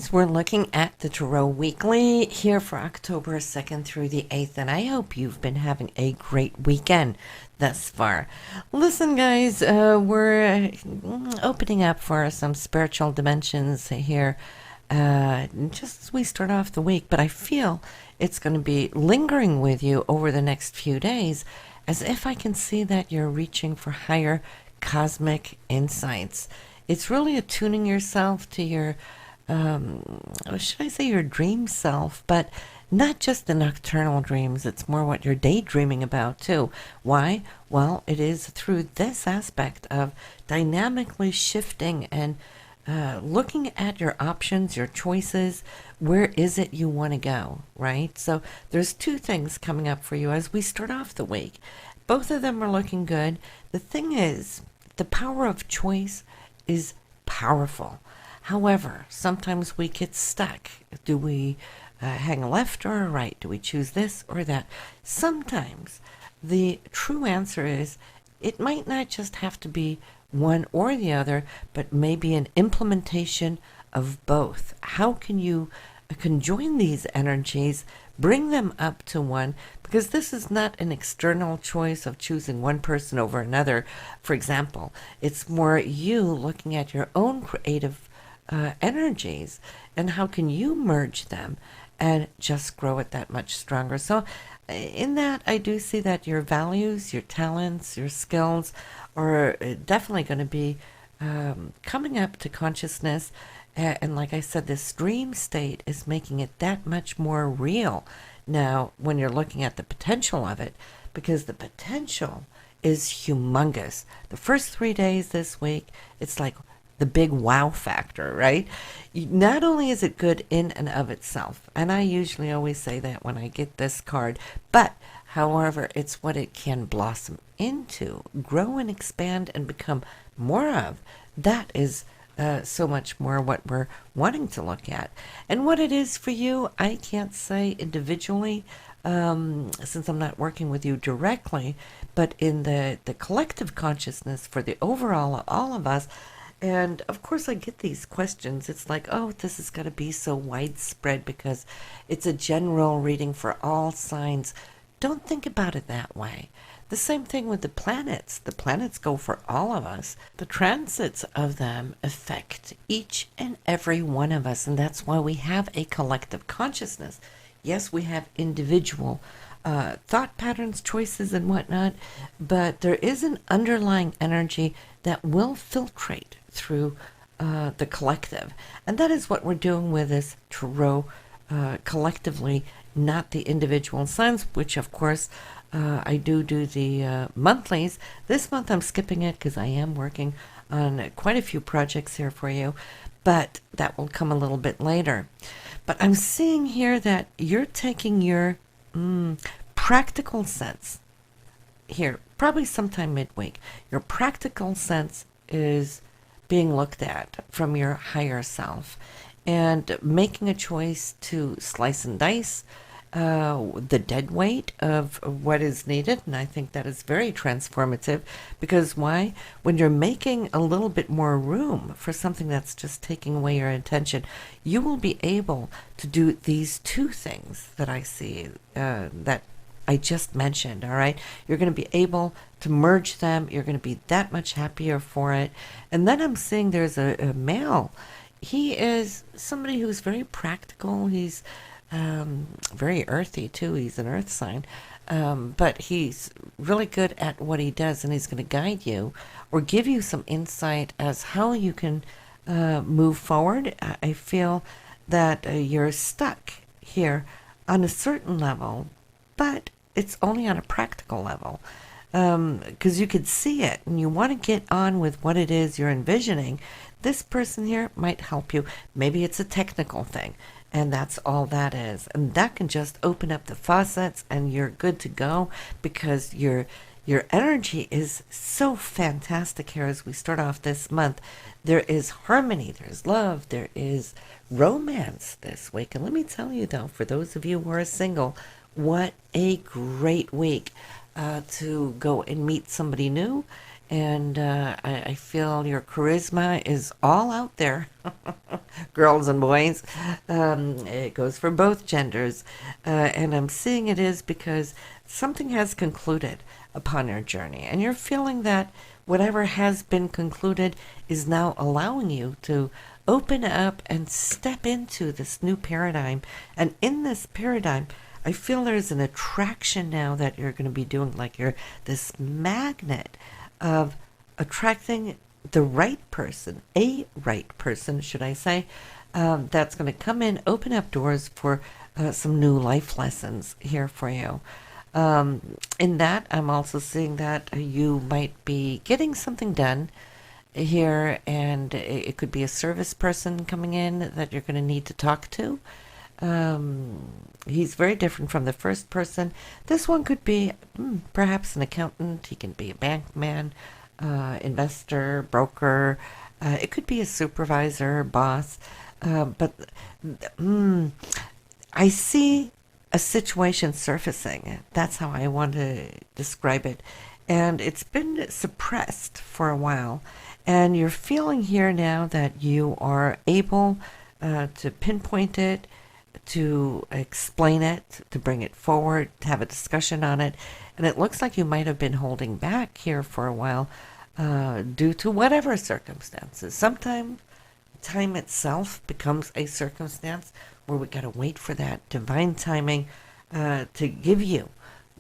guys, we're looking at the Tarot Weekly here for October 2nd through the 8th, and I hope you've been having a great weekend thus far. Listen, guys, we're opening up for some spiritual dimensions here just as we start off the week, but I feel it's going to be lingering with you over the next few days, as if I can see that you're reaching for higher cosmic insights. It's really attuning yourself to your, should I say your dream self, but not just the nocturnal dreams. It's more what you're daydreaming about too. Why? Well, it is through this aspect of dynamically shifting and looking at your options, your choices. Where is it you want to go, right? So there's two things coming up for you as we start off the week. Both of them are looking good. The thing is, the power of choice is powerful. However, sometimes we get stuck. Do we hang a left or a right? Do we choose this or that? Sometimes the true answer is it might not just have to be one or the other, but maybe an implementation of both. How can you conjoin these energies, bring them up to one, because this is not an external choice of choosing one person over another, for example. It's more you looking at your own creative energies and how can you merge them and just grow it that much stronger. So in that, I do see that your values, your talents, your skills are definitely going to be coming up to consciousness. And like I said, this dream state is making it that much more real now when you're looking at the potential of it, because the potential is humongous. The first 3 days this week, it's like the big wow factor, right? Not only is it good in and of itself, and I usually always say that when I get this card, but however, it's what it can blossom into, grow and expand and become more of. That is so much more what we're wanting to look at. And what it is for you, I can't say individually, since I'm not working with you directly, but in the collective consciousness for the overall of all of us. And of course I get these questions. It's like, oh, this is going to be so widespread because it's a general reading for all signs. Don't think about it that way. The same thing with the planets. The planets go for all of us. The transits of them affect each and every one of us, and that's why we have a collective consciousness. Yes, we have individual thought patterns, choices, and whatnot, but there is an underlying energy that will filtrate through the collective. And that is what we're doing with this tarot collectively, not the individual signs, which of course I do the monthlies. This month I'm skipping it because I am working on quite a few projects here for you, but that will come a little bit later. But I'm seeing here that you're taking your practical sense here, probably sometime midweek. Your practical sense is being looked at from your higher self and making a choice to slice and dice the dead weight of what is needed. And I think that is very transformative, because why? When you're making a little bit more room for something that's just taking away your attention, you will be able to do these two things that I see that I just mentioned, all right? You're going to be able to merge them. You're going to be that much happier for it. And then I'm seeing there's a male. He is somebody who's very practical. He's very earthy too. He's an earth sign, but he's really good at what he does, and he's going to guide you or give you some insight as how you can move forward. I feel that you're stuck here on a certain level, but it's only on a practical level, because you could see it and you want to get on with what it is you're envisioning. This person here might help you. Maybe it's a technical thing, and that's all that is. And that can just open up the faucets and you're good to go, because your energy is so fantastic here as we start off this month. There is harmony, there's love, there is romance this week. And let me tell you though, for those of you who are single, what a great week to go and meet somebody new and I feel your charisma is all out there, girls and boys. It goes for both genders, and I'm seeing it is because something has concluded upon your journey, and you're feeling that whatever has been concluded is now allowing you to open up and step into this new paradigm. And in this paradigm, I feel there's an attraction now that you're going to be doing, like you're this magnet of attracting the right person, a right person, should I say, that's going to come in, open up doors for some new life lessons here for you. In that, I'm also seeing that you might be getting something done here, and it could be a service person coming in that you're going to need to talk to. He's very different from the first person. This one could be perhaps an accountant. He can be a bank man, investor, broker. It could be a supervisor, boss. But I see a situation surfacing. That's how I want to describe it. And it's been suppressed for a while. And you're feeling here now that you are able to pinpoint it, to explain it, to bring it forward, to have a discussion on it. And it looks like you might have been holding back here for a while due to whatever circumstances. Sometimes time itself becomes a circumstance where we got to wait for that divine timing to give you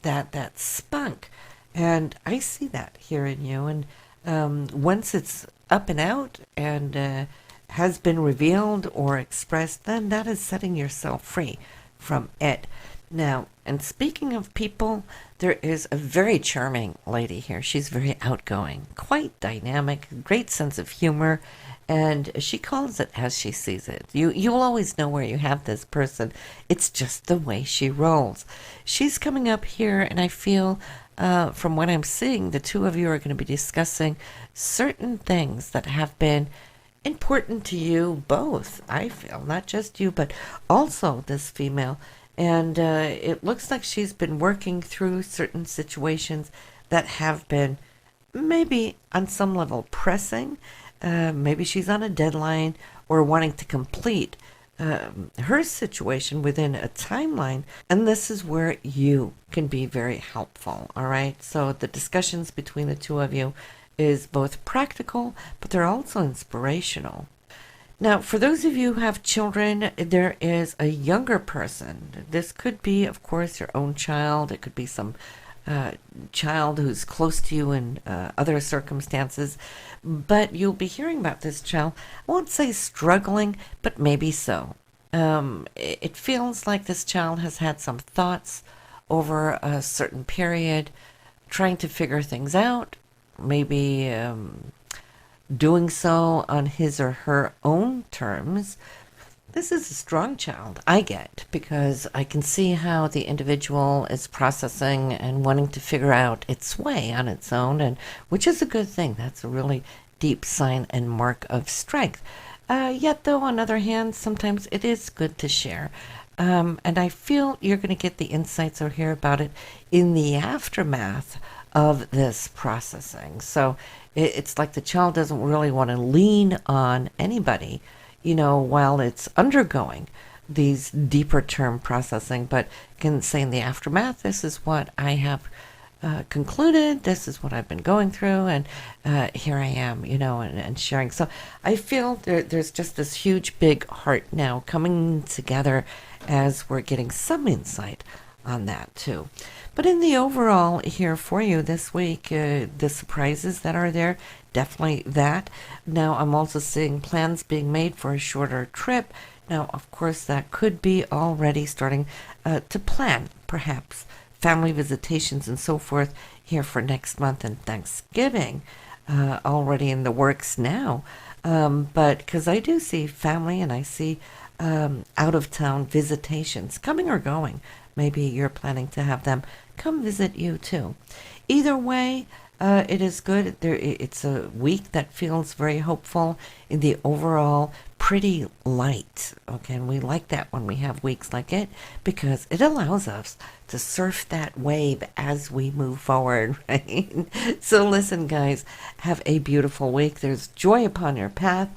that spunk. And I see that here in you. And once it's up and out and has been revealed or expressed, then that is setting yourself free from it. Now, and speaking of people, there is a very charming lady here. She's very outgoing, quite dynamic, great sense of humor, and she calls it as she sees it. You'll always know where you have this person. It's just the way she rolls. She's coming up here, and I feel from what I'm seeing, the two of you are going to be discussing certain things that have been important to you both, I feel. Not just you, but also this female. And it looks like she's been working through certain situations that have been maybe on some level pressing. Maybe she's on a deadline or wanting to complete her situation within a timeline. And this is where you can be very helpful, all right? So the discussions between the two of you is both practical, but they're also inspirational. Now, for those of you who have children, there is a younger person. This could be, of course, your own child. It could be some child who's close to you in other circumstances. But you'll be hearing about this child. I won't say struggling, but maybe so. It feels like this child has had some thoughts over a certain period, trying to figure things out, maybe doing so on his or her own terms. This is a strong child, I get, because I can see how the individual is processing and wanting to figure out its way on its own, and which is a good thing. That's a really deep sign and mark of strength. Yet, though, on the other hand, sometimes it is good to share. And I feel you're going to get the insights or hear about it in the aftermath of this processing. So it's like the child doesn't really want to lean on anybody, while it's undergoing these deeper term processing, but can say in the aftermath, this is what I have concluded, this is what I've been going through, and here I am, and sharing. So I feel there's just this huge big heart now coming together as we're getting some insight on that too. But in the overall here for you this week, the surprises that are there, definitely that. Now I'm also seeing plans being made for a shorter trip. Now, of course, that could be already starting to plan, perhaps, family visitations and so forth here for next month and Thanksgiving, already in the works now. But because I do see family and I see out-of-town visitations coming or going. Maybe you're planning to have them come visit you too. Either way, it is good. It's a week that feels very hopeful in the overall pretty light. Okay, and we like that when we have weeks like it because it allows us to surf that wave as we move forward, right? So listen, guys, have a beautiful week. There's joy upon your path,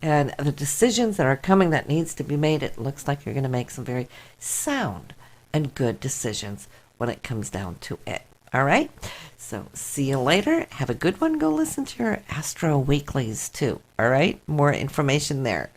and the decisions that are coming that needs to be made, it looks like you're going to make some very sound and good decisions when it comes down to it. All right? So see you later. Have a good one. Go listen to your Astro Weeklies too. All right? More information there.